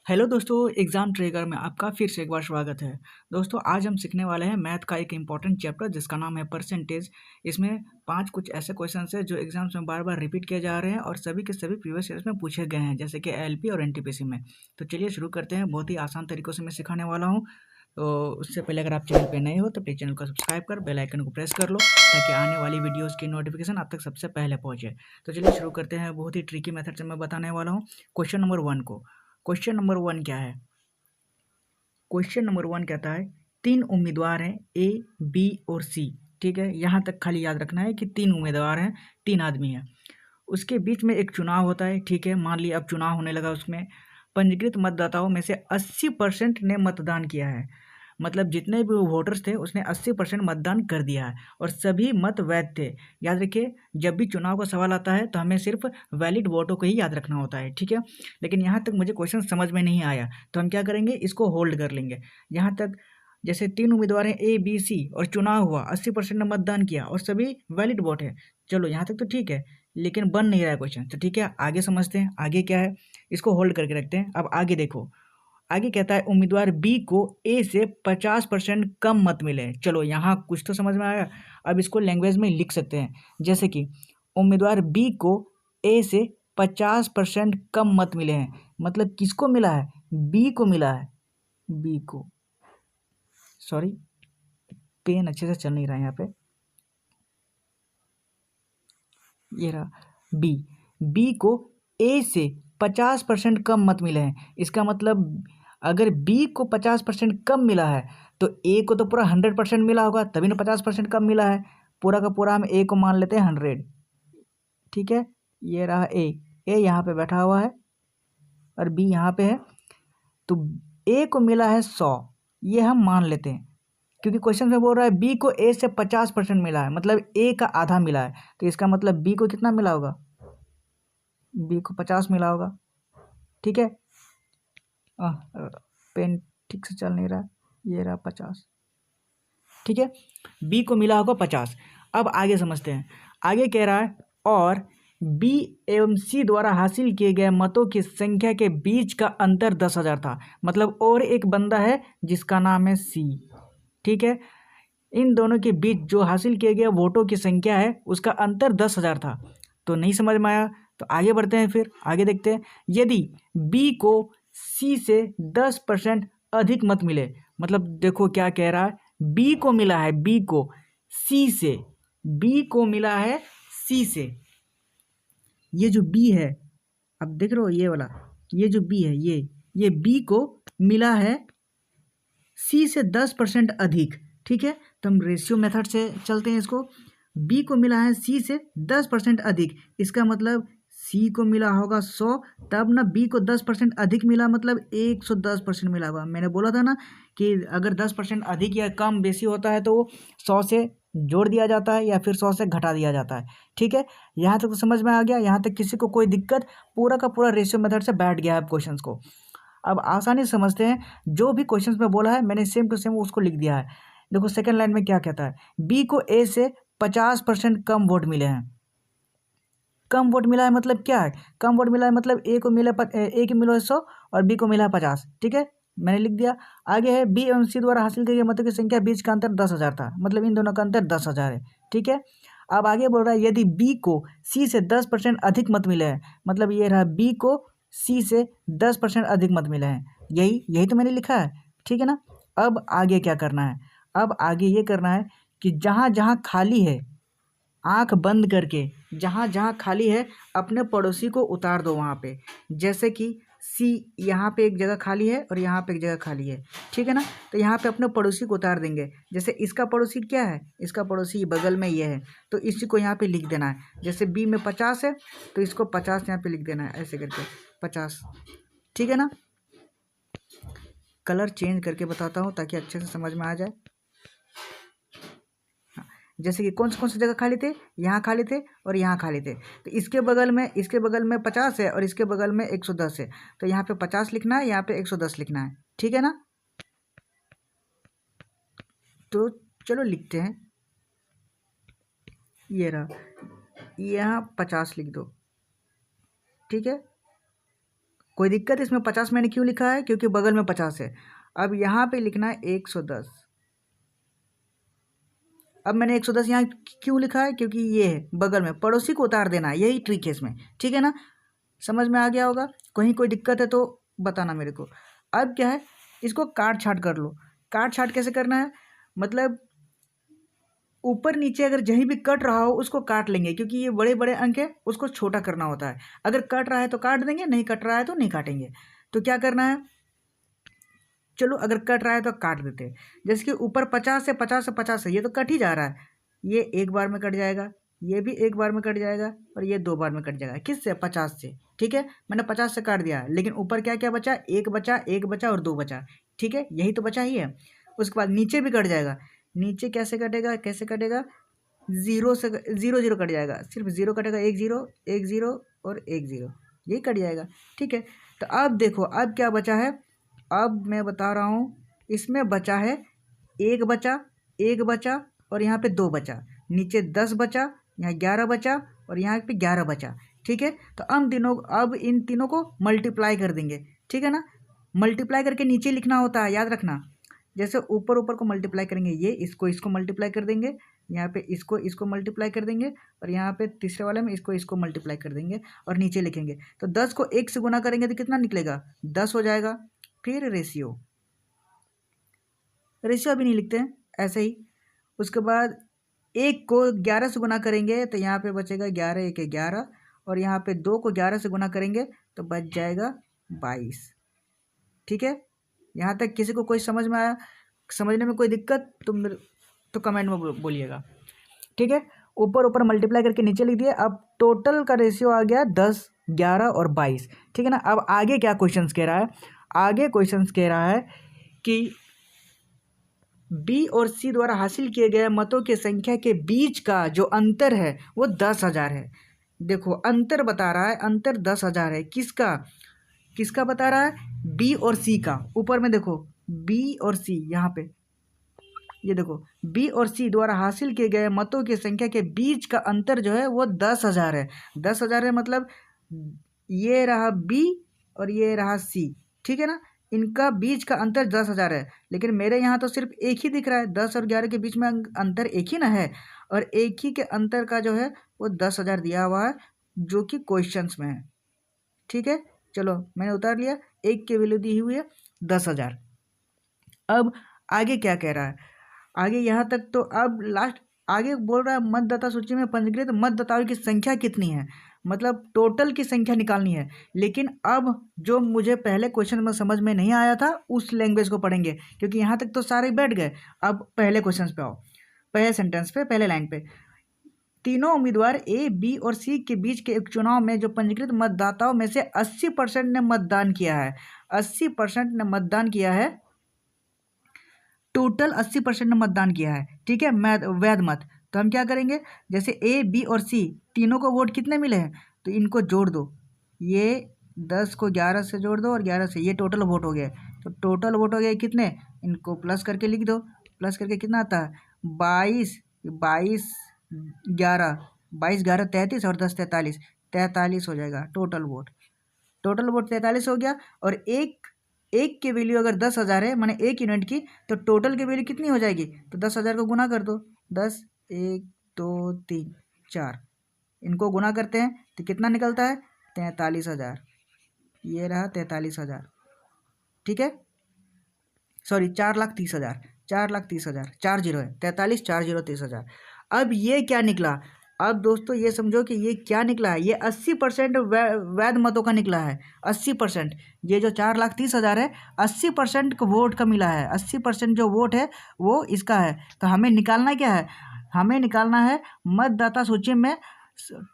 Hello दोस्तों, exam tracker में आपका फिर से एक बार स्वागत है। दोस्तों, आज हम सीखने वाले हैं मैथ का एक इम्पॉर्टेंट चैप्टर जिसका नाम है परसेंटेज। इसमें 5 कुछ ऐसे क्वेश्चंस हैं जो एग्ज़ाम्स में बार-बार रिपीट किए जा रहे हैं और सभी के सभी प्रीवियस ईयर्स में पूछे गए हैं, जैसे कि एलपी और एनटीपीसी में। तो चलिए शुरू करते हैं। बहुत ही आसान तरीकों से मैं सिखाने वाला हूँ। तो उससे पहले अगर आप चैनल पे नए हो तो प्लीज़ चैनल को सब्सक्राइब कर बेल आइकन को प्रेस कर लो ताकि आने वाली वीडियोज़ की नोटिफिकेशन आप तक सबसे पहले पहुँचे। तो चलिए शुरू करते हैं। बहुत ही ट्रिकी मेथड से मैं बताने वाला हूँ। क्वेश्चन नंबर 1 को। क्वेश्चन नंबर 1 क्या है? क्वेश्चन नंबर 1 कहता है 3 उम्मीदवार हैं ए, बी और सी। ठीक है, यहाँ तक खाली याद रखना है कि 3 उम्मीदवार हैं, 3 आदमी हैं। उसके बीच में एक चुनाव होता है। ठीक है, मान लिया अब चुनाव होने लगा। उसमें पंजीकृत मतदाताओं में से 80% ने मतदान किया है। मतलब जितने भी वोटर्स थे उसने 80% मतदान कर दिया है और सभी मत वैध थे। याद रखिए, जब भी चुनाव का सवाल आता है तो हमें सिर्फ वैलिड वोटों को ही याद रखना होता है। ठीक है, लेकिन यहाँ तक मुझे क्वेश्चन समझ में नहीं आया तो हम क्या करेंगे, इसको होल्ड कर लेंगे। यहाँ तक जैसे 3 उम्मीदवार हैं ए, बी, सी और चुनाव हुआ, 80% ने मतदान किया और सभी वैलिड वोट है। चलो यहाँ तक तो ठीक है, लेकिन बन नहीं रहा है क्वेश्चन। तो ठीक है, आगे समझते हैं आगे क्या है। इसको होल्ड करके रखते हैं। अब आगे देखो, आगे कहता है उम्मीदवार बी को ए से 50% कम मत मिले। चलो यहाँ कुछ तो समझ में आया। अब इसको लैंग्वेज में लिख सकते हैं, जैसे कि उम्मीदवार बी को ए से 50% कम मत मिले हैं। मतलब किसको मिला है? बी को मिला है। बी को, सॉरी पेन अच्छे से चल नहीं रहा है यहाँ पे। ये रहा बी। बी को ए से 50% कम मत मिले हैं। इसका मतलब अगर बी को 50% कम मिला है तो ए को तो पूरा 100% मिला होगा, तभी ना 50% कम मिला है। पूरा का पूरा हम ए को मान लेते हैं 100। ठीक है, ये रहा ए। ए यहाँ पे बैठा हुआ है और बी यहाँ पे है। तो ए को मिला है 100, ये हम मान लेते हैं, क्योंकि क्वेश्चन में बोल रहा है बी को ए से 50% मिला है, मतलब ए का आधा मिला है। तो इसका मतलब बी को कितना मिला होगा? बी को 50 मिला होगा। ठीक है, पेन ठीक से चल नहीं रहा। ये रहा 50। ठीक है, बी को मिला होगा 50। अब आगे समझते हैं। आगे कह रहा है और बी एवं सी द्वारा हासिल किए गए मतों की संख्या के बीच का अंतर 10,000 था। मतलब और एक बंदा है जिसका नाम है सी। ठीक है, इन दोनों के बीच जो हासिल किए गए वोटों की संख्या है उसका अंतर 10,000 था। तो नहीं समझ में आया तो आगे बढ़ते हैं। फिर आगे देखते हैं, यदि बी को सी से 10% अधिक मत मिले। मतलब देखो क्या कह रहा है, बी को मिला है, बी को सी से, बी को मिला है सी से। ये जो बी है, अब देख रहे हो ये वाला, ये जो बी है, ये बी को मिला है सी से 10% अधिक। ठीक है, तो हम रेशियो मेथड से चलते हैं इसको। बी को मिला है सी से 10% अधिक, इसका मतलब सी को मिला होगा 100, तब ना बी को 10% अधिक मिला, मतलब 110% मिला होगा। मैंने बोला था ना कि अगर 10% अधिक या कम बेसी होता है तो वो 100 से जोड़ दिया जाता है या फिर 100 से घटा दिया जाता है। ठीक है, यहाँ तक तो समझ में आ गया। यहाँ तक किसी को कोई दिक्कत? पूरा का पूरा रेशियो मेथड से बैठ गया है क्वेश्चन को। अब आसानी से समझते हैं। जो भी क्वेश्चंस में बोला है मैंने सेम टू सेम उसको लिख दिया है। देखो सेकंड लाइन में क्या कहता है, बी को ए से 50% कम वोट मिले हैं। कम वोट मिला है मतलब क्या है? कम वोट मिला है मतलब ए को मिला ए को मिला 100 और बी को मिला 50। ठीक है, मैंने लिख दिया। आगे है बी एवं सी द्वारा हासिल किए गए मतों की संख्या बीच का अंतर 10,000 था। मतलब इन दोनों का अंतर 10,000 है। ठीक है, अब आगे बोल रहा है यदि बी को सी से 10% अधिक मत मिले हैं। मतलब ये रहा बी को सी से 10% अधिक मत मिले हैं। यही यही तो मैंने लिखा है। ठीक है ना। अब आगे क्या करना है? अब आगे ये करना है कि जहाँ जहाँ खाली है, आंख बंद करके जहाँ जहाँ खाली है अपने पड़ोसी को उतार दो वहाँ पे। जैसे कि सी, यहाँ पे एक जगह खाली है और यहाँ पे एक जगह खाली है। ठीक है ना, तो यहाँ पे अपने पड़ोसी को उतार देंगे। जैसे इसका पड़ोसी क्या है? इसका पड़ोसी बगल में ये है, तो इसी को यहाँ पे लिख देना है। जैसे बी में 50 है तो इसको 50 यहाँ पे लिख देना है, ऐसे करके 50। ठीक है ना, कलर चेंज करके बताता हूँ ताकि अच्छे से समझ में आ जाए। जैसे कि कौन सी जगह खाली थे? यहाँ खाली थे और यहाँ खाली थे। तो इसके बगल में 50 है और इसके बगल में 110 है। तो यहाँ पे 50 लिखना है, यहाँ पे 110 लिखना है। ठीक है ना, तो चलो लिखते हैं। ये रहा, यहाँ 50 लिख दो। ठीक है, कोई दिक्कत इसमें 50 मैंने क्यों लिखा है, क्योंकि बगल में 50 है। अब यहाँ पे लिखना है 110। अब मैंने 110 यहाँ क्यों लिखा है, क्योंकि ये है बगल में, पड़ोसी को उतार देना, यही ट्रिक है इसमें, ठीक है ना। समझ में आ गया होगा। कहीं कोई दिक्कत है तो बताना मेरे को। अब क्या है, इसको काट छाट कर लो। काट छाट कैसे करना है, मतलब ऊपर नीचे अगर जहीं भी कट रहा हो उसको काट लेंगे, क्योंकि ये बड़े बड़े अंक है, उसको छोटा करना होता है। अगर कट रहा है तो काट देंगे, नहीं कट रहा है तो नहीं काटेंगे। तो क्या करना है, चलो अगर कट रहा है तो काट देते हैं। जैसे कि ऊपर 50 से 50 से 50 है, ये तो कट ही जा रहा है, ये एक बार में कट जाएगा, ये भी एक बार में कट जाएगा, और ये 2 बार में कट जाएगा। किससे, 50 से, ठीक है। मैंने 50 से काट दिया, लेकिन ऊपर क्या क्या बचा, एक बचा, एक बचा और 2 बचा, ठीक है, यही तो बचा ही है। उसके बाद नीचे भी कट जाएगा। नीचे कैसे कटेगा, कैसे कटेगा, जीरो से, जीरो जीरो कट जाएगा, सिर्फ जीरो कटेगा, एक जीरो और एक जीरो, यही कट जाएगा, ठीक है। तो अब देखो अब क्या बचा है, अब मैं बता रहा हूँ, इसमें बचा है एक बचा, एक बचा और यहाँ पे 2 बचा, नीचे 10 बचा, यहाँ 11 बचा और यहाँ पे 11 बचा, ठीक है। तो अब इन तीनों को मल्टीप्लाई कर देंगे, ठीक है ना। मल्टीप्लाई करके नीचे लिखना होता है, याद रखना। जैसे ऊपर ऊपर को मल्टीप्लाई करेंगे, ये इसको मल्टीप्लाई कर देंगे, यहाँ पे इसको मल्टीप्लाई कर देंगे, और यहाँ पे तीसरे वाले में इसको मल्टीप्लाई कर देंगे और नीचे लिखेंगे। तो 10 को 1 से गुना करेंगे तो कितना निकलेगा, 10 हो जाएगा। फिर रेशियो अभी नहीं लिखते हैं, ऐसे ही। उसके बाद 1 को 11 से गुना करेंगे तो यहाँ पे बचेगा 11 1 11, और यहाँ पे 2 को 11 से गुना करेंगे तो बच जाएगा 22, ठीक है। यहाँ तक किसी को कोई समझ में आया, समझने में कोई दिक्कत तो कमेंट में बोलिएगा, ठीक है। ऊपर ऊपर मल्टीप्लाई करके नीचे लिख दिए। अब टोटल का रेशियो आ गया 10 11 और 22, ठीक है ना। अब आगे क्या क्वेश्चंस कह रहा है, आगे क्वेश्चंस कह रहा है कि बी और सी द्वारा हासिल किए गए मतों की संख्या के बीच का जो अंतर है वो 10,000 है। देखो अंतर बता रहा है, अंतर 10,000 है। किसका किसका बता रहा है, बी और सी का। ऊपर में देखो बी और सी, यहाँ पे ये देखो बी और सी द्वारा हासिल किए गए मतों की संख्या के बीच का अंतर जो है वो 10,000 है। 10,000 है, मतलब ये रहा बी और ये रहा सी, ठीक है ना। इनका बीच का अंतर 10,000 है, लेकिन मेरे यहाँ तो सिर्फ एक ही दिख रहा है, 10 और 11 के बीच में अंतर एक ही ना है, और एक ही के अंतर का जो है वो 10,000 दिया हुआ है, जो कि क्वेश्चंस में है, ठीक है। चलो मैंने उतार लिया, एक की वैल्यू दी हुई है 10,000। अब आगे क्या कह रहा है, आगे यहाँ तक तो अब लास्ट आगे बोल रहा है मतदाता सूची में पंजीकृत मतदाताओं की संख्या कितनी है, मतलब टोटल की संख्या निकालनी है। लेकिन अब जो मुझे पहले क्वेश्चन में समझ में नहीं आया था उस लैंग्वेज को पढ़ेंगे, क्योंकि यहाँ तक तो सारे बैठ गए। अब पहले क्वेश्चन पे आओ, पहले सेंटेंस पे, पहले लाइन पे। तीनों उम्मीदवार ए बी और सी के बीच के एक चुनाव में जो पंजीकृत मतदाताओं में से 80% ने मतदान किया है, 80% ने मतदान किया है, टोटल 80% ने मतदान किया है, ठीक है, वैध मत। तो हम क्या करेंगे, जैसे ए बी और सी तीनों को वोट कितने मिले हैं, तो इनको जोड़ दो, ये 10 को 11 से जोड़ दो और 11 से, ये टोटल वोट हो गया। तो टोटल वोट हो गया कितने, इनको प्लस करके लिख दो, प्लस करके कितना आता है 22 22 11 22 11 33 और 10 43, 43 हो जाएगा टोटल वोट। टोटल वोट 43 हो गया। और एक की वैल्यू अगर 10,000 है, माने एक यूनिट की, तो टोटल की वैल्यू कितनी हो जाएगी, तो 10,000 को गुना कर दो, 10 1 2 3 4, इनको गुना करते हैं तो कितना निकलता है 43,000, ये रहा 43,000, ठीक है। सॉरी 4,30,000, 4,30,000, 4 जीरो है, 43 4 जीरो 30,000। अब ये क्या निकला, अब दोस्तों ये समझो कि ये क्या निकला है, ये 80% वैध मतों का निकला है, 80%। ये जो 4,30,000 है 80% का वोट का मिला है, 80% जो वोट है वो इसका है। तो हमें निकालना क्या है, हमें निकालना है मतदाता सूची में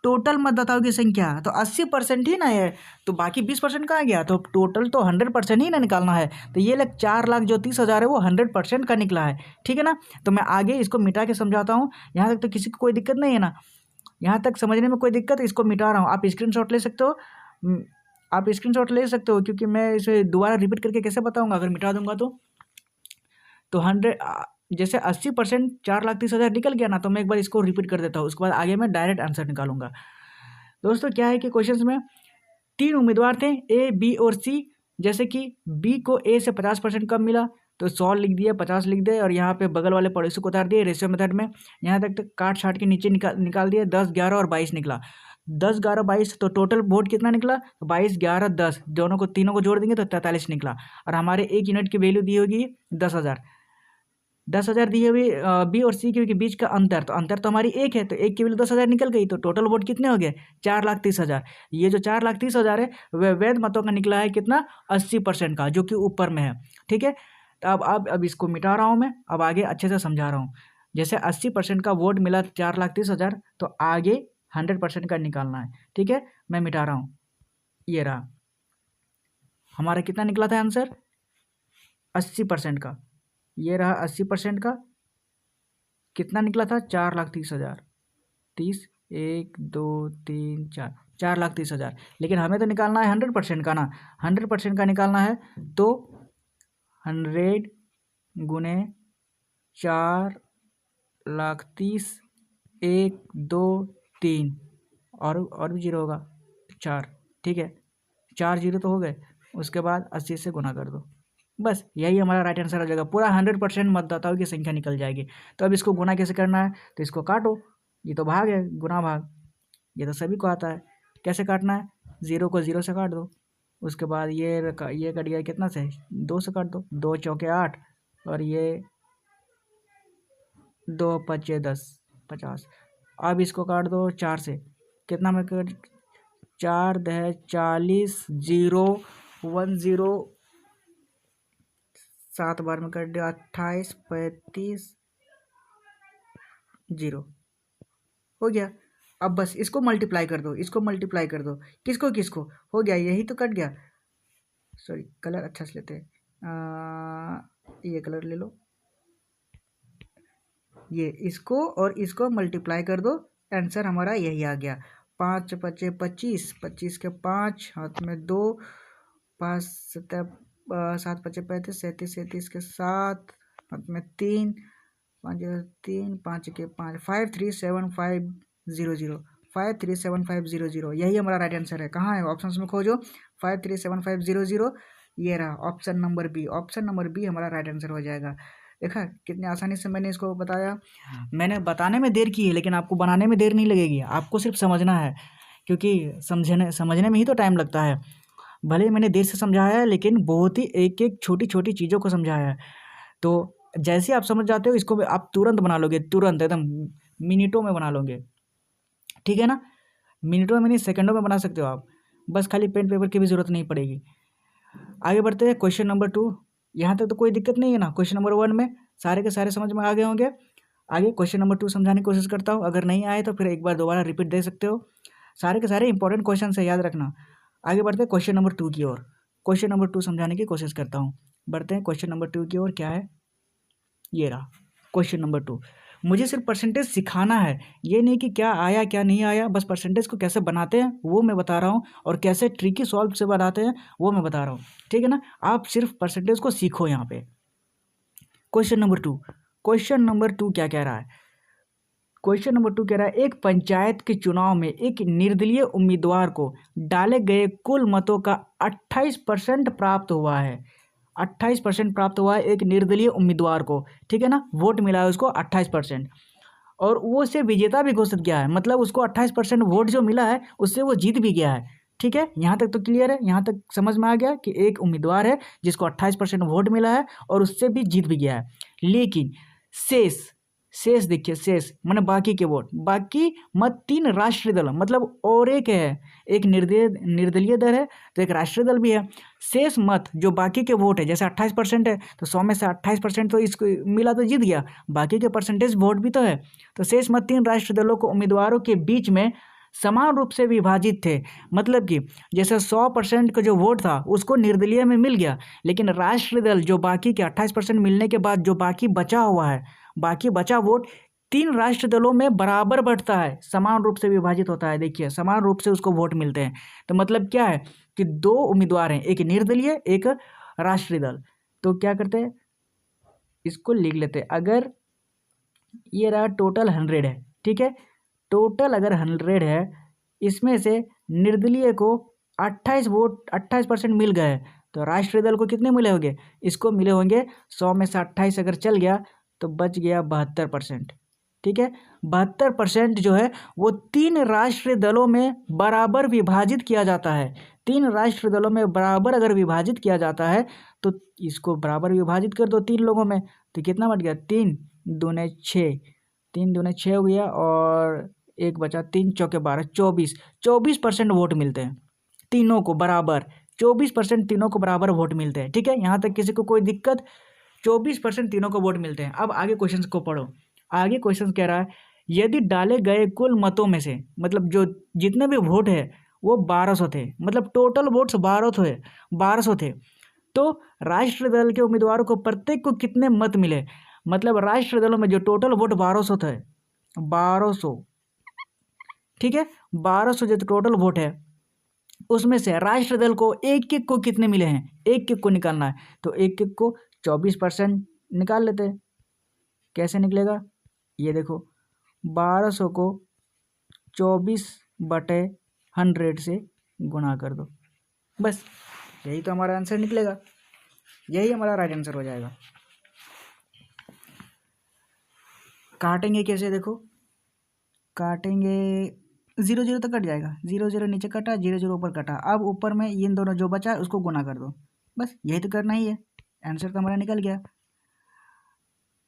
टोटल मतदाताओं की संख्या। तो 80% ही ना है, तो बाकी 20% कहाँ गया, तो टोटल तो 100% ही ना निकालना है। तो ये लग 4,30,000 है वो 100% का निकला है, ठीक है ना। तो मैं आगे इसको मिटा के समझाता हूँ, यहाँ तक तो किसी को कोई दिक्कत नहीं है ना, यहाँ तक समझने में कोई दिक्कत, इसको मिटा रहा हूँ। आप स्क्रीनशॉट ले सकते हो, आप स्क्रीनशॉट ले सकते हो, क्योंकि मैं इसे दोबारा रिपीट करके कैसे बताऊँगा अगर मिटा दूंगा तो 100 जैसे 80% 4,30,000 निकल गया ना, तो मैं एक बार इसको रिपीट कर देता हूँ, उसके बाद आगे मैं डायरेक्ट आंसर निकालूंगा। दोस्तों क्या है कि क्वेश्चंस में 3 उम्मीदवार थे ए, बी और सी। जैसे कि बी को ए से 50% कम मिला तो 100 लिख दिया, 50 लिख दिए और यहाँ पे बगल वाले पड़ोसी को उतार दिए रेशियो मेथड में। यहाँ तक काट छाट के नीचे निकाल दिए, 10, 11 और 22 निकला। 10, 11, 22 तो टोटल वोट कितना निकला? 22, 11, 10 दोनों को, तीनों को जोड़ देंगे तो 43 निकला। और हमारे 1 यूनिट की वैल्यू दी होगी 10,000। 10,000 दी हुई बी और सी के बीच का अंतर, तो अंतर तो हमारी 1 है, तो 1 की वैल्यू 10,000 निकल गई। तो टोटल वोट कितने हो गए? 4,30,000। ये जो 4,30,000 है वह वैध मतों का निकला है कितना? 80% का, जो कि ऊपर में है। ठीक है, तो अब इसको मिटा रहा हूँ मैं, अब आगे अच्छे से समझा रहा हूँ। जैसे 80% का वोट मिला 4,30,000, तो आगे 100% का निकालना है। ठीक है, मैं मिटा रहा हूँ। ये रहा हमारा कितना निकला था आंसर? 80% का। ये रहा 80% का, कितना निकला था? 4,30,000। 30, 1, 2, 3, 4, 4,30,000। लेकिन हमें तो निकालना है 100% का ना, 100% का निकालना है। तो 100 गुने 4,30,000, 1, 2, 3 और भी जीरो होगा 4। ठीक है, 4 जीरो तो हो गए। उसके बाद 80 से गुना कर दो, बस यही हमारा राइट आंसर हो जाएगा। पूरा 100% मतदाताओं की संख्या निकल जाएगी। तो अब इसको गुना कैसे करना है? तो इसको काटो, ये तो भाग है, गुना भाग, ये तो सभी को आता है। कैसे काटना है? 0 को 0 से काट दो। उसके बाद ये कट गया कितना से? 2 से काट दो। 2 चौके 8 और ये 2 पचे 10, 50। अब इसको काट दो 4 से, कितना में कट? 4 दह 40, 0 1 0, 7 बार में कट दिया 28, 35, 0 हो गया। अब बस इसको मल्टीप्लाई कर दो, इसको मल्टीप्लाई कर दो, किसको किसको? हो गया, यही तो कट गया। सॉरी, कलर अच्छा से लेते हैं, ये कलर ले लो। ये इसको और इसको मल्टीप्लाई कर दो, आंसर हमारा यही आ गया। 5 पचे 25, 25 के 5, हाथ में 2, 5 7 पचे 35, 37, 37 के 7, हाथ में 3, 5 3, 5 के 5, 537500, 537500, यही हमारा राइट आंसर है। कहाँ है? ऑप्शन में खोजो, 537500। ये रहा option number B. Option number B हमारा राइट आंसर हो जाएगा। देखा कितनी आसानी से मैंने इसको बताया। मैंने बताने में देर की है, लेकिन आपको बनाने में देर नहीं लगेगी, आपको सिर्फ समझना है, क्योंकि समझने में ही तो टाइम लगता है। भले ही मैंने देर से समझाया है, लेकिन बहुत ही एक एक छोटी छोटी चीज़ों को समझाया है। तो जैसे आप समझ जाते हो, इसको आप तुरंत बना लोगे, तुरंत एकदम मिनटों में बना लोगे। ठीक है ना? मिनटों में नहीं, सेकंडों में बना सकते हो आप, बस खाली पेन पेपर की भी ज़रूरत नहीं पड़ेगी। आगे बढ़ते हैं क्वेश्चन नंबर 2। यहाँ तक तो कोई दिक्कत नहीं है ना? क्वेश्चन नंबर 1 में सारे के सारे समझ में आ गए होंगे। आगे क्वेश्चन नंबर 2 समझाने की कोशिश करता हूँ, अगर नहीं आए तो फिर एक बार दोबारा रिपीट दे सकते हो। सारे के सारे इंपॉर्टेंट क्वेश्चन है, याद रखना। आगे बढ़ते हैं क्वेश्चन नंबर 2 की ओर। क्वेश्चन नंबर 2 समझाने की कोशिश करता हूँ। बढ़ते हैं क्वेश्चन नंबर 2 की ओर। क्या है? ये रहा क्वेश्चन नंबर 2। मुझे सिर्फ परसेंटेज सिखाना है, ये नहीं कि क्या आया क्या नहीं आया, बस परसेंटेज को कैसे बनाते हैं वो मैं बता रहा हूँ, और कैसे ट्रिकी सॉल्व से बनाते हैं वो मैं बता रहा हूँ। ठीक है ना? आप सिर्फ परसेंटेज को सीखो यहाँ पे। Question number 2। क्वेश्चन नंबर 2 क्या कह रहा है? क्वेश्चन नंबर 2 कह रहा है, एक पंचायत के चुनाव में एक निर्दलीय उम्मीदवार को डाले गए कुल मतों का 28% प्राप्त हुआ है। 28% प्राप्त हुआ है एक निर्दलीय उम्मीदवार को। ठीक है ना? वोट मिला है उसको 28%, और वो उसे विजेता भी घोषित किया है। मतलब उसको 28% वोट जो मिला है उससे वो जीत भी गया है। ठीक है, यहाँ तक तो क्लियर है? यहाँ तक समझ में आ गया कि एक उम्मीदवार है जिसको 28% वोट मिला है और उससे भी जीत भी गया है। लेकिन शेष देखिए, शेष माने बाकी के वोट, बाकी मत 3 राष्ट्रीय दल, मतलब और एक है, एक निर्दलीय दल है तो एक राष्ट्रीय दल भी है। शेष मत जो बाकी के वोट है, जैसे 28% है तो 100 में से 28% तो इसको मिला तो जीत गया, बाकी के परसेंटेज वोट भी तो है। तो शेष मत 3 राष्ट्रीय दलों को उम्मीदवारों के बीच में समान रूप से विभाजित थे। मतलब कि जैसे 100% का जो वोट था उसको निर्दलीय में मिल गया, लेकिन राष्ट्रीय दल जो बाकी के 28% मिलने के बाद जो बाकी बचा हुआ है, बाकी बचा वोट 3 राष्ट्र दलों में बराबर बढ़ता है, समान रूप से विभाजित होता है। देखिए, समान रूप से उसको वोट मिलते हैं। तो मतलब क्या है कि 2 उम्मीदवार हैं, एक निर्दलीय एक राष्ट्रीय दल। तो क्या करते हैं, इसको लिख लेते हैं। अगर ये रहा टोटल 100 है, ठीक है, टोटल अगर 100 है, इसमें से निर्दलीय को 28% मिल गए, तो राष्ट्रीय दल को कितने मिले होंगे? इसको मिले होंगे 100 में से 28 अगर चल गया तो बच गया 72%। ठीक है, 72% जो है वो 3 राष्ट्रीय दलों में बराबर विभाजित किया जाता है। 3 राष्ट्रीय दलों में बराबर अगर विभाजित किया जाता है तो इसको बराबर विभाजित कर दो 3 लोगों में, तो कितना बच गया? 3 दूने 6, 3 दूने 6 हो गया और एक बचा, 3 चौके 12, 24% वोट मिलते हैं तीनों को बराबर। 24% तीनों को बराबर वोट मिलते हैं। ठीक है, यहाँ तक किसी को कोई दिक्कत? 24% तीनों को वोट मिलते हैं। अब आगे क्वेश्चन को पढ़ो। आगे क्वेश्चन कह रहा है यदि डाले गए कुल मतों में से, मतलब जो जितने भी वोट है वो 1200 थे, मतलब टोटल वोट्स 1200 थे, तो राष्ट्रीय दल के उम्मीदवारों को प्रत्येक को कितने मत मिले? मतलब राष्ट्रीय दलों में जो टोटल वोट 1200 थे, 1200, ठीक है, 1200 जो टोटल वोट है उसमें से राष्ट्रीय दल को एक एक को कितने मिले हैं? एक एक को निकालना है, तो एक एक को 24% निकाल लेते हैं। कैसे निकलेगा? ये देखो, 1200 को 24/100 से गुणा कर दो, बस यही तो हमारा आंसर निकलेगा, यही हमारा राइट आंसर हो जाएगा। काटेंगे कैसे? देखो काटेंगे, 0 0 तो कट जाएगा, 0 0 नीचे कटा, 0 0 ऊपर कटा, अब ऊपर में इन दोनों जो बचा है उसको गुना कर दो, बस यही तो करना ही है। आंसर तो हमारा निकल गया।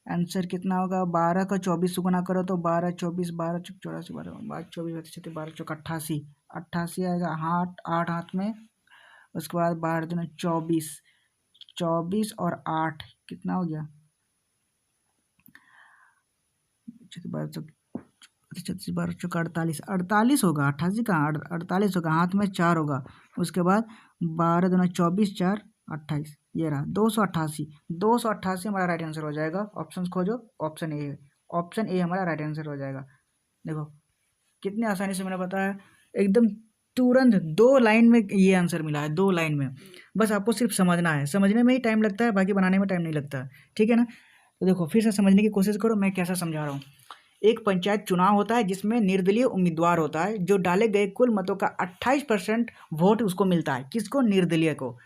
आंसर कितना होगा? 12 का 24 से गुना करो तो 12 24, 12 चौक 84, 12 24 36, 12 चौक 88, 88 आएगा, हाथ 8 हाथ में, उसके बाद 12 दूना 24, 24 और 8 कितना हो गया? 12 चौक 36, 12 चौक 48, 48 होगा, 88 कहाँ, 48 होगा, हाथ में 4 होगा, उसके बाद 12 दूना 24, 4 28, ये रहा 288। 288 हमारा राइट आंसर हो जाएगा। ऑप्शन खोजो, ऑप्शन ए है, ऑप्शन ए हमारा राइट आंसर हो जाएगा। देखो कितनी आसानी से मैंने बताया, एकदम तुरंत 2 लाइन में ये आंसर मिला है, 2 लाइन में। बस आपको सिर्फ समझना है, समझने में ही टाइम लगता है, बाकी बनाने में टाइम नहीं लगता। ठीक है ना? तो देखो फिर से समझने की कोशिश करो मैं कैसा समझा रहा हूँ। एक पंचायत चुनाव होता है जिसमें निर्दलीय उम्मीदवार होता है, जो डाले गए कुल मतों का 28% वोट उसको मिलता है। किसको? निर्दलीय को।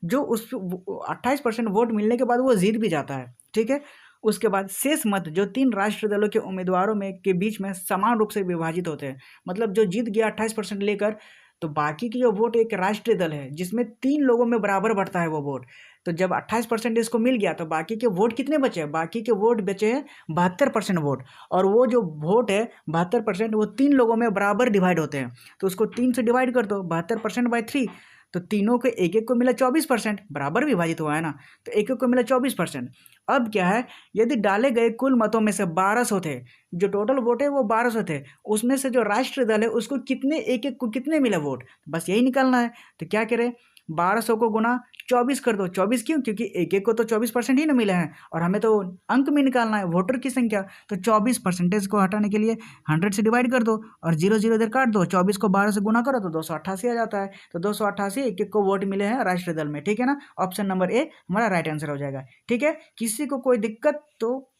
जो उस 28% वोट मिलने के बाद वो जीत भी जाता है। ठीक है, उसके बाद शेष मत जो 3 राष्ट्रीय दलों के उम्मीदवारों में के बीच में समान रूप से विभाजित होते हैं। मतलब जो जीत गया 28% लेकर, तो बाकी की जो वोट एक राष्ट्रीय दल है जिसमें 3 लोगों में बराबर बढ़ता है वो वोट। तो जब 28% इसको मिल गया तो बाकी के वोट कितने बचे हैं? बाकी के वोट बचे हैं 72% वोट, और वो जो वोट है 72% वो 3 लोगों में बराबर डिवाइड होते हैं। तो उसको 3 से डिवाइड कर दो, 72% बाई 3, तो तीनों के एक एक को मिला 24%, बराबर विभाजित हुआ है ना, तो एक एक को मिला 24%। अब क्या है, यदि डाले गए कुल मतों में से 1200 थे, जो टोटल वोट है वो 1200 थे, उसमें से जो राष्ट्रीय दल है उसको कितने, एक एक को कितने मिले वोट, बस यही निकालना है। तो क्या करें, 1200 को गुना 24 कर दो। 24 क्यों? क्योंकि एक एक को तो 24% ही ना मिले हैं, और हमें तो अंक में निकालना है, वोटर की संख्या। तो 24% को हटाने के लिए 100 से डिवाइड कर दो और 0 0 इधर काट दो, 24 को 12 से गुना करो तो 288 आ जाता है। तो 288 एक एक को वोट मिले हैं राष्ट्रीय दल में। ठीक है ना? ऑप्शन नंबर ए हमारा राइट आंसर हो जाएगा। ठीक है, किसी को कोई दिक्कत तो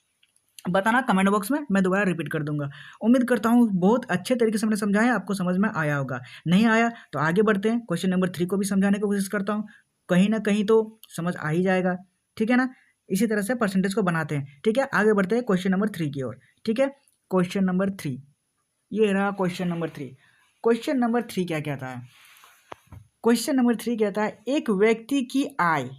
बताना कमेंट बॉक्स में, मैं दोबारा रिपीट कर दूंगा। उम्मीद करता हूँ बहुत अच्छे तरीके से मैंने समझाया, आपको समझ में आया होगा। नहीं आया तो आगे बढ़ते हैं, क्वेश्चन नंबर 3 को भी समझाने की कोशिश करता हूँ, कहीं ना कहीं तो समझ आ ही जाएगा। ठीक है ना? इसी तरह से परसेंटेज को बनाते हैं। ठीक है, आगे बढ़ते हैं क्वेश्चन नंबर 3 की ओर। ठीक है, क्वेश्चन नंबर 3, ये रहा क्वेश्चन नंबर 3। क्वेश्चन नंबर 3 क्या कहता है? क्वेश्चन नंबर 3 कहता है एक व्यक्ति की आय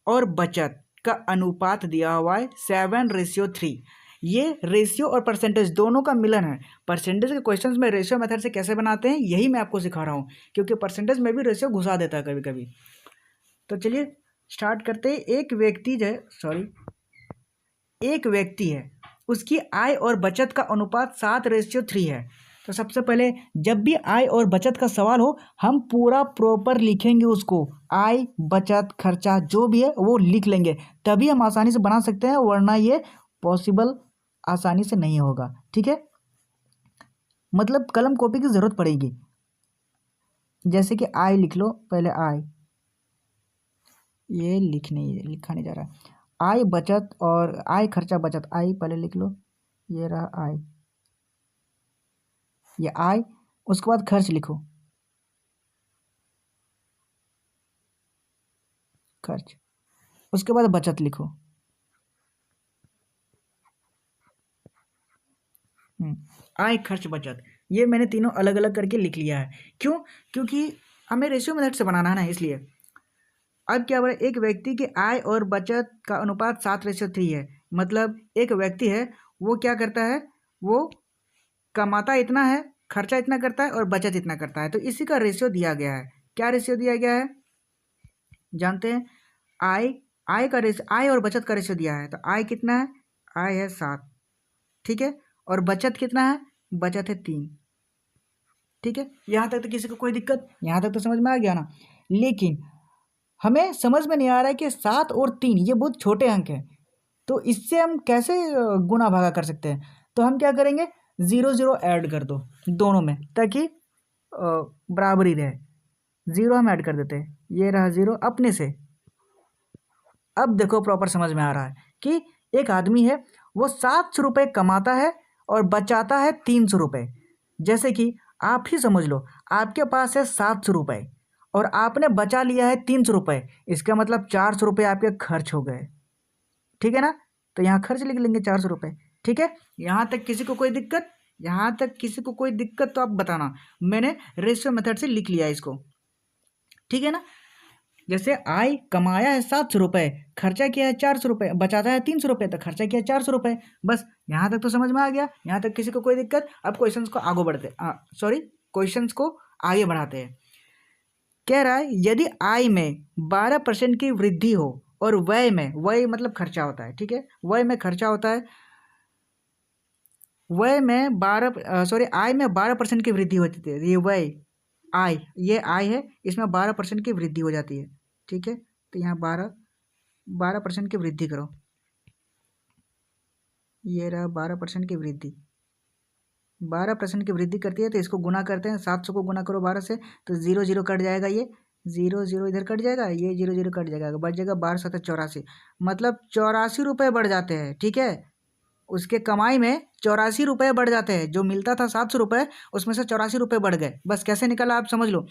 और बचत का अनुपात दिया हुआ है 7:3। ये रेशियो और परसेंटेज दोनों का मिलन है। परसेंटेज के क्वेश्चंस में रेशियो मेथड से कैसे बनाते हैं यही मैं आपको सिखा रहा हूँ, क्योंकि परसेंटेज में भी रेशियो घुसा देता है कभी कभी। तो चलिए स्टार्ट करते हैं। एक व्यक्ति है, उसकी आय और बचत का अनुपात 7:3 है। तो सबसे पहले जब भी आय और बचत का सवाल हो हम पूरा प्रॉपर लिखेंगे उसको, आय बचत खर्चा जो भी है वो लिख लेंगे, तभी हम आसानी से बना सकते हैं, वरना ये पॉसिबल आसानी से नहीं होगा। ठीक है, मतलब कलम कॉपी की ज़रूरत पड़ेगी। जैसे कि आय लिख लो, पहले आय, ये लिखा नहीं जा रहा है। आय बचत और आय खर्चा बचत, आय पहले लिख लो, ये रहा आय, ये आय, उसके बाद खर्च लिखो, खर्च, उसके बाद बचत लिखो। आय, खर्च, बचत, ये मैंने तीनों अलग अलग करके लिख लिया है। क्यों? क्योंकि हमें रेशियो मेथड से बनाना है ना, इसलिए। अब क्या बोला, एक व्यक्ति की आय और बचत का अनुपात 7:3 है। मतलब एक व्यक्ति है, वो क्या करता है, वो कमाता इतना है, खर्चा इतना करता है और बचत इतना करता है। तो इसी का रेशियो दिया गया है। क्या रेशियो दिया गया है जानते हैं? आय और बचत का रेशियो दिया है। तो आय कितना है? आय है 7, ठीक है। और बचत कितना है? बचत है 3, ठीक है। यहाँ तक तो किसी को कोई दिक्कत? यहाँ तक तो समझ में आ गया ना। लेकिन हमें समझ में नहीं आ रहा है कि 7 और 3 ये बहुत छोटे अंक हैं, तो इससे हम कैसे गुना भागा कर सकते हैं? तो हम क्या करेंगे, 0 0 ऐड कर दो दोनों में, ताकि बराबरी रहे। 0 हम ऐड कर देते हैं, ये रहा 0 अपने से। अब देखो, प्रॉपर समझ में आ रहा है कि एक आदमी है, वो 700 रुपये कमाता है और बचाता है 300 रुपये। जैसे कि आप ही समझ लो, आपके पास है 700 रुपये और आपने बचा लिया है 300 रुपये, इसका मतलब 400 रुपये आपके खर्च हो गए, ठीक है ना। तो यहाँ खर्च लिख लेंगे 400 रुपये, ठीक है। यहाँ तक किसी को कोई दिक्कत? यहाँ तक किसी को कोई दिक्कत तो आप बताना। मैंने रेशियो मेथड से लिख लिया इसको, ठीक है ना। जैसे आय कमाया है 700 रुपये, खर्चा किया है 400 रुपये, बचाता है 300 रुपये, तो खर्चा किया 400 रुपये। बस यहाँ तक तो समझ में आ गया। यहाँ तक किसी को कोई दिक्कत? अब क्वेश्चंस को आगे बढ़ते क्वेश्चंस को आगे बढ़ाते हैं। कह रहा है, यदि आय में 12% की वृद्धि हो और व्यय मतलब खर्चा होता है, ठीक है, व्यय में खर्चा होता है, आय में 12% की वृद्धि होती है। ये व्यय, ये आय है, इसमें 12% की वृद्धि हो जाती है, ठीक है। तो यहाँ 12% की वृद्धि करो, ये रहा 12% की वृद्धि। 12% की वृद्धि करती है तो इसको गुना करते हैं, 700 को गुना करो 12 से, तो 0 0 कट जाएगा, ये 0 0 इधर कट जाएगा, ये 0 0 कट जाएगा, बच जाएगा 12 7 84, मतलब 84 रुपये बढ़ जाते हैं, ठीक है। उसके कमाई में 84 रुपये बढ़ जाते हैं। जो मिलता था 700 रुपये, उसमें से 84 रुपये बढ़ गए। बस कैसे निकला आप समझ लो।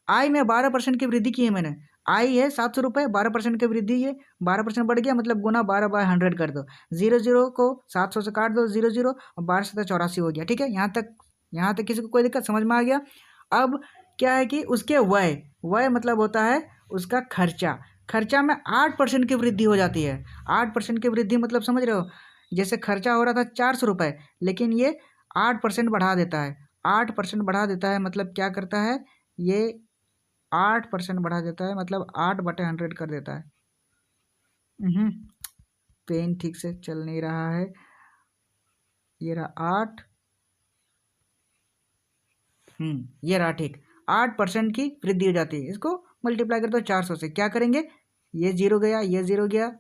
आय में 12% की वृद्धि की है मैंने। आय है 700 रुपये, 12% की वृद्धि है, 12% बढ़ गया, मतलब गुना 12/100 कर दो। 0 0 को 700 से काट दो, 0 0 और 12 7 84 हो गया, ठीक है। यहाँ तक किसी को कोई दिक्कत? समझ में आ गया। अब क्या है कि उसके व्यय मतलब होता है उसका खर्चा में 8% की वृद्धि हो जाती है। 8% की वृद्धि मतलब समझ रहे हो, जैसे खर्चा हो रहा था 400 रुपये, लेकिन ये 8% बढ़ा देता है। 8% बढ़ा देता है मतलब क्या करता है, ये 8% बढ़ा देता है, मतलब 8/100 कर देता है। पेन ठीक से चल नहीं रहा है, ये रहा 8, ये रहा, ठीक। 8% की वृद्धि हो जाती है। इसको मल्टीप्लाई कर दो 400 से, क्या करेंगे, ये 0 गया, ये 0 गया,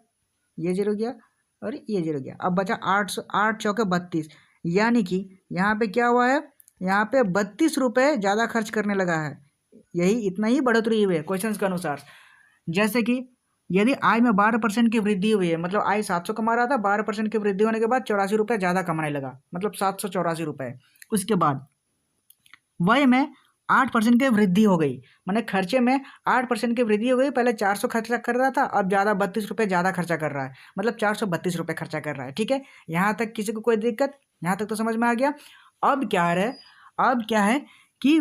ये 0 गया और ये 0 गया। अब बचा 800, 8 चौके 32, यानी कि यहाँ पे क्या हुआ है, यहाँ पे 32 रुपये ज़्यादा खर्च करने लगा है। यही इतना ही बढ़ोतरी हुई है क्वेश्चन के अनुसार। जैसे कि यदि आय में 12% की वृद्धि हुई है, मतलब आय 700 कमा रहा था, 12% की वृद्धि होने के बाद 84 रुपये ज़्यादा कमाने लगा, मतलब 784 रुपये। उसके बाद व्यय में 8% की वृद्धि हो गई, मैंने खर्चे में 8% की वृद्धि हो गई। पहले 400 खर्चा कर रहा था, अब ज़्यादा 32 रुपये ज़्यादा खर्चा कर रहा है, मतलब 432 रुपये खर्चा कर रहा है, ठीक है। यहाँ तक किसी को कोई दिक्कत? यहाँ तक तो समझ में आ गया। अब क्या है कि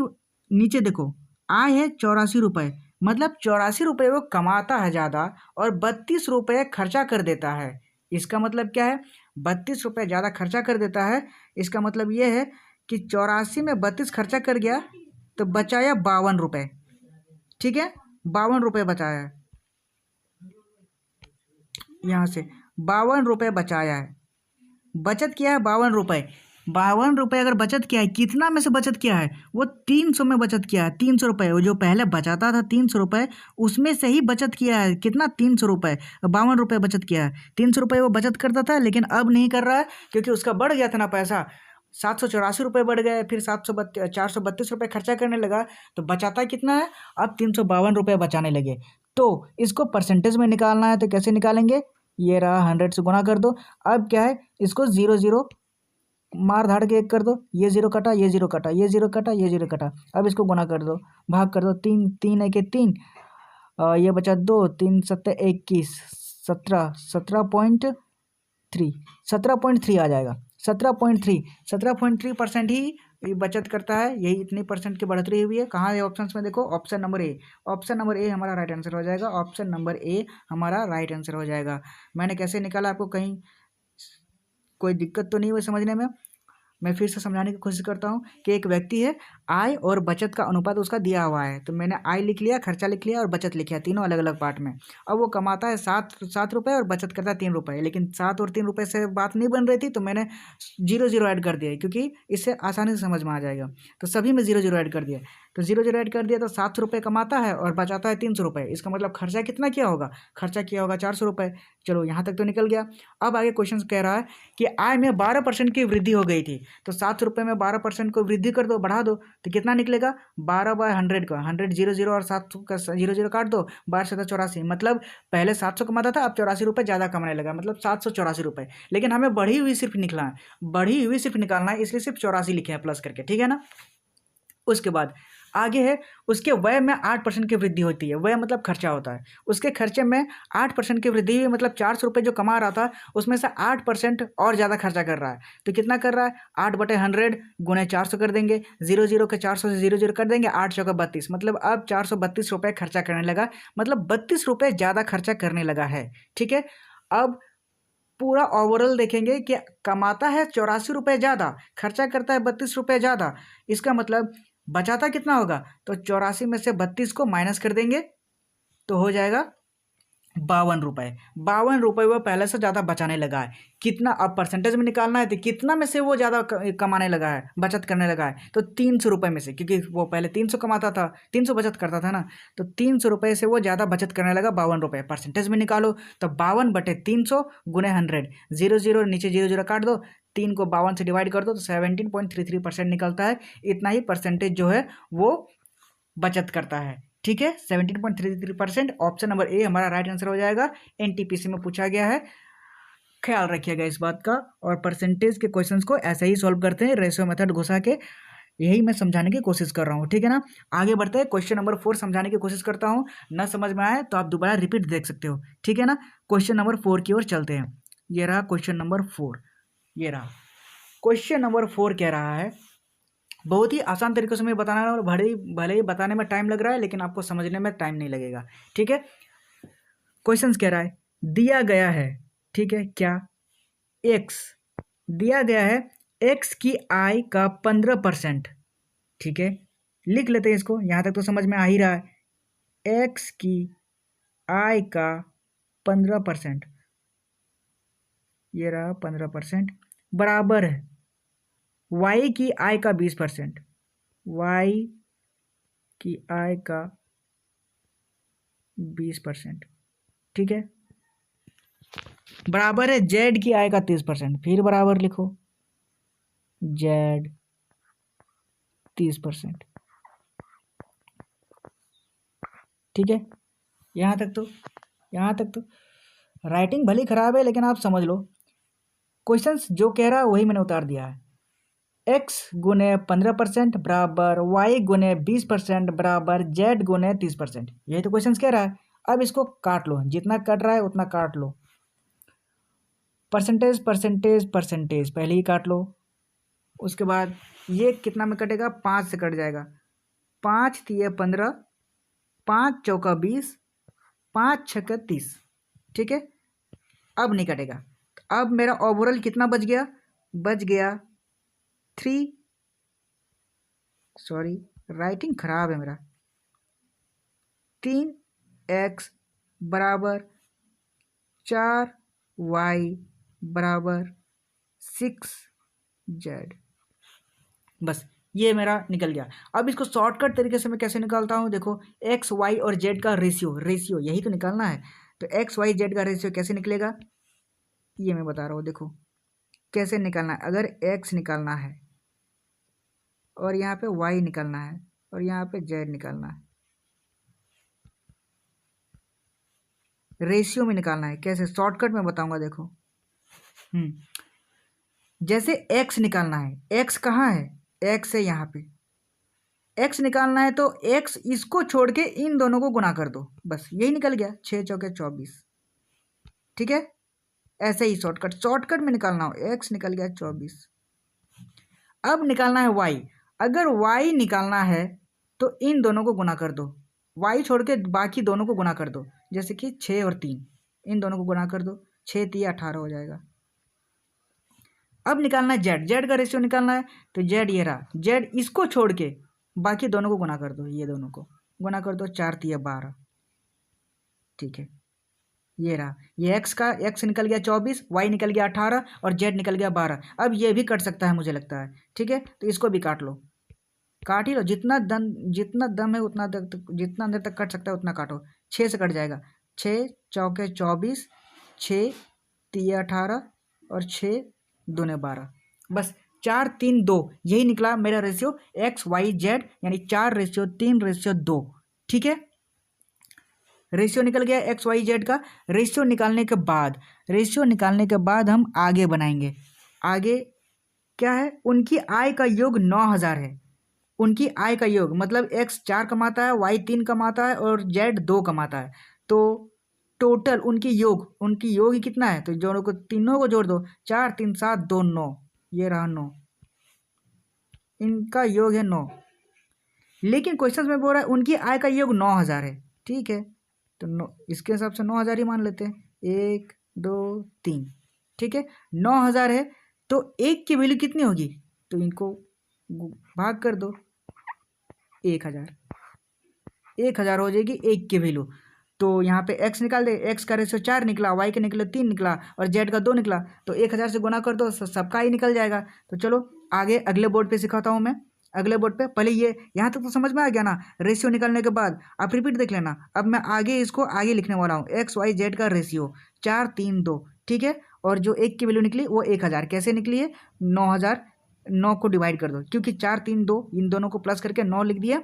नीचे देखो, आय है 84 रुपये, मतलब 84 रुपये वो कमाता है ज़्यादा और 32 रुपये खर्चा कर देता है। इसका मतलब क्या है, 32 रुपये ज़्यादा खर्चा कर देता है। इसका मतलब ये है कि 84 में 32 खर्चा कर गया तो बचाया 52 रुपये, ठीक है। 52 रुपये बचाया है, यहाँ से 52 रुपये बचाया है, बचत किया है 52 रुपये। 52 रुपये अगर बचत किया है, कितना में से बचत किया है, वो 300 में बचत किया है। 300 रुपये, वो जो पहले बचाता था 300 रुपये, उसमें से ही बचत किया है। कितना? 300 रुपये, 52 रुपये बचत किया है। 300 रुपये वो बचत करता था, लेकिन अब नहीं कर रहा है, क्योंकि उसका बढ़ गया था ना पैसा, 784 रुपये बढ़ गए, फिर 432 रुपये खर्चा करने लगा, तो बचाता कितना है, अब 352 रुपये बचाने लगे। तो इसको परसेंटेज में निकालना है, तो कैसे निकालेंगे, ये रहा 100 से गुना कर दो। अब क्या है, इसको 0 0 मार धाड़ के 1 कर दो, ये 0 कटा, ये 0 कटा, ये 0 कटा, ये 0 कटा। अब इसको गुना कर दो, भाग कर दो, 3 3 1 3, ये बचा 2, 3 7 21, 17, 17.3, 17.3 आ जाएगा। 17.3% ही बचत करता है, यही इतनी परसेंट की बढ़ोतरी हुई है। कहाँ है ऑप्शन में? देखो option number A. Option number A हमारा राइट आंसर हो जाएगा। ऑप्शन नंबर ए हमारा राइट आंसर हो जाएगा। मैंने कैसे निकाला, आपको कहीं कोई दिक्कत तो नहीं हुई समझने में? मैं फिर से समझाने की कोशिश करता हूँ कि एक व्यक्ति है, आय और बचत का अनुपात उसका दिया हुआ है। तो मैंने आय लिख लिया, खर्चा लिख लिया और बचत लिख लिया, तीनों अलग अलग पार्ट में। अब वो कमाता है सात रुपये और बचत करता है 3 रुपये, लेकिन 7 और 3 रुपये से बात नहीं बन रही थी, तो मैंने 0 0 ऐड कर दिया, क्योंकि इससे आसानी से समझ में आ जाएगा। तो सभी में 0 0 ऐड कर दिया। तो 0 0 ऐड कर दिया तो 700 रुपये कमाता है और बचाता है 300 रुपये। इसका मतलब खर्चा कितना किया होगा? खर्चा किया होगा 400 रुपये। चलो यहाँ तक तो निकल गया। अब आगे क्वेश्चन कह रहा है कि आय में 12% की वृद्धि हो गई थी, तो 700 रुपये में 12% को वृद्धि कर दो, बढ़ा दो, तो कितना निकलेगा? 12/100 का 100 0 0 और 7 का 0 0 काट दो, 12×7 = 84। मतलब पहले 700 कमाता था, अब 84 रुपये ज़्यादा कमाने लगा, मतलब 784 रुपये। लेकिन हमें बढ़ी हुई सिर्फ निकला है, बढ़ी हुई सिर्फ निकालना है, इसलिए सिर्फ 84 लिखे हैं प्लस करके, ठीक है ना। उसके बाद आगे है, उसके व्यय में 8% की वृद्धि होती है। व्यय मतलब खर्चा होता है। उसके खर्चे में 8% की वृद्धि हुई, मतलब 400 रुपये जो कमा रहा था उसमें से 8% और ज़्यादा खर्चा कर रहा है। तो कितना कर रहा है? 8/100 गुणे 400 कर देंगे, 0 0 के 400 से 0 0 कर देंगे, 8 चौका 32, मतलब अब 432 रुपये खर्चा करने लगा, मतलब 32 रुपये ज़्यादा खर्चा करने लगा है, ठीक है। अब पूरा ओवरऑल देखेंगे कि कमाता है 84 रुपये ज़्यादा, खर्चा करता है 32 रुपये ज़्यादा। इसका मतलब बचाता कितना होगा? तो 84 में से 32 को माइनस कर देंगे तो हो जाएगा 52 रुपये। 52 रुपये वो पहले से ज़्यादा बचाने लगा है। कितना अब परसेंटेज में निकालना है, तो कितना में से वो ज़्यादा कमाने लगा है, बचत करने लगा है? तो 300 रुपये में से, क्योंकि वो पहले 300 कमाता था, 300 बचत करता था ना, तो 300 रुपये से वो ज़्यादा बचत करने लगा 52 रुपये। परसेंटेज में निकालो तो 52/300 गुणे 100, 0 0 नीचे 0 0 काट दो, 3 को 52 से डिवाइड कर दो, तो 17.33% निकलता है। इतना ही परसेंटेज जो है वो बचत करता है, ठीक है। 17.33%। ऑप्शन नंबर ए हमारा राइट आंसर हो जाएगा। एनटीपीसी में पूछा गया है, ख्याल रखिएगा इस बात का। और परसेंटेज के क्वेश्चंस को ऐसे ही सॉल्व करते हैं, रेशियो मेथड घुसा के, यही मैं समझाने की कोशिश कर रहा हूँ, ठीक है ना। आगे बढ़ते हैं, क्वेश्चन नंबर 4 समझाने की कोशिश करता हूँ। न समझ में आए तो आप दोबारा रिपीट देख सकते हो, ठीक है ना। क्वेश्चन नंबर 4 की ओर चलते हैं। ये रहा क्वेश्चन नंबर 4, ये रहा क्वेश्चन नंबर 4। कह रहा है, बहुत ही आसान तरीके से मैं बताना है, और भले ही बताने में टाइम लग रहा है, लेकिन आपको समझने में टाइम नहीं लगेगा, ठीक है। क्वेश्चन कह रहा है, दिया गया है, ठीक है, क्या? एक्स दिया गया है, एक्स की आय का 15%, ठीक है। लिख लेते हैं इसको, यहाँ तक तो समझ में आ ही रहा है। एक्स की आय का 15%, ये रहा 15%, बराबर है वाई की आय का 20%, वाई की आय का 20%, ठीक है, बराबर है जेड की आय का 30%। फिर बराबर लिखो, जेड 30%, ठीक है। यहाँ तक तो राइटिंग भली खराब है, लेकिन आप समझ लो, क्वेश्चंस जो कह रहा है वही मैंने उतार दिया है। x गुने 15% बराबर y गुने 20% बराबर z गुने 30%, यही तो क्वेश्चंस कह रहा है। अब इसको काट लो, जितना कट रहा है उतना काट लो। परसेंटेज परसेंटेज परसेंटेज पहले ही काट लो। उसके बाद ये कितना में कटेगा? 5 से कट जाएगा। 5 तिये 15, 5 चौका 20, 5 छक्का 30, ठीक है। अब नहीं कटेगा। अब मेरा ओवरऑल कितना बच गया? बच गया 3, सॉरी राइटिंग खराब है मेरा, 3x बराबर 4y बराबर 6z। बस ये मेरा निकल गया। अब इसको शॉर्टकट तरीके से मैं कैसे निकालता हूँ? देखो, एक्स वाई और जेड का रेशियो यही तो निकालना है। तो एक्स वाई जेड का रेशियो कैसे निकलेगा, ये मैं बता रहा हूँ। देखो कैसे निकालना है। अगर एक्स निकालना है और यहाँ पे वाई निकालना है और यहाँ पे जेड निकालना है, रेशियो में निकालना है। कैसे? शॉर्टकट में बताऊंगा, देखो। जैसे एक्स निकालना है, एक्स कहाँ है? एक्स है यहाँ पे, एक्स निकालना है तो एक्स इसको छोड़ के इन दोनों को गुना कर दो, बस यही निकल गया, 6 चौके 24। ठीक है, ऐसे ही शॉर्टकट में निकालना हो, एक्स निकल गया 24। अब निकालना है वाई। अगर वाई निकालना है तो इन दोनों को गुना कर दो, वाई छोड़ के बाकी दोनों को गुना कर दो, जैसे कि 6 और 3, इन दोनों को गुना कर दो, 6 3 18 हो जाएगा। अब निकालना है जेड, जेड का रेशियो निकालना है तो जेड ये रहा, जेड इसको छोड़ के बाकी दोनों को गुना कर दो, ये दोनों को गुना कर दो, 4 3 12। ठीक है, ये रहा, ये एक्स का एक्स निकल गया 24, वाई निकल गया 18 और जेड निकल गया 12। अब ये भी कट सकता है मुझे लगता है। ठीक है, तो इसको भी काट लो, काट ही लो, जितना दम है उतना तक, जितना अंदर तक कट सकता है उतना काटो। 6 से कट जाएगा, 6 चौके 24, 6 3 18 और 6 दूने 12, बस 4 3 2 यही निकला मेरा रेशियो एक्स वाई जेड, यानी 4:3:2। ठीक है, रेशियो निकल गया एक्स वाई जेड का। रेशियो निकालने के बाद हम आगे बनाएंगे। आगे क्या है, उनकी आय का योग 9000 है। उनकी आय का योग मतलब एक्स 4 कमाता है, वाई 3 कमाता है और जेड 2 कमाता है, तो टोटल उनकी योग ही कितना है, तो दोनों को तीनों को जोड़ दो, 4 3 7 2 9, ये रहा 9, इनका योग है 9। लेकिन क्वेश्चन में बोल रहा है उनकी आय का योग 9000 है। ठीक है, तो इसके हिसाब से 9000 ही मान लेते हैं, 1 2 3। ठीक है, 9000 है तो एक की वैल्यू कितनी होगी, तो इनको भाग कर दो, 1000 हो जाएगी एक की वैल्यू। तो यहाँ पे x निकाल दे, x का रेशियो 4 निकला, y के निकले 3 निकला और z का 2 निकला, तो 1000 से गुना कर दो, सबका ही निकल जाएगा। तो चलो आगे अगले बोर्ड पे सिखाता हूँ मैं। अगले बोर्ड पे पहले ये यहाँ तक तो समझ में आ गया ना, रेशियो निकालने के बाद आप रिपीट देख लेना। अब मैं आगे इसको आगे लिखने वाला हूँ, एक्स वाई जेड का रेशियो 4 3 2। ठीक है, और जो एक की वैल्यू निकली वो 1000 कैसे निकली है, 9000, 9 को डिवाइड कर दो, क्योंकि 4 3 2 इन दोनों को प्लस करके 9 लिख दिया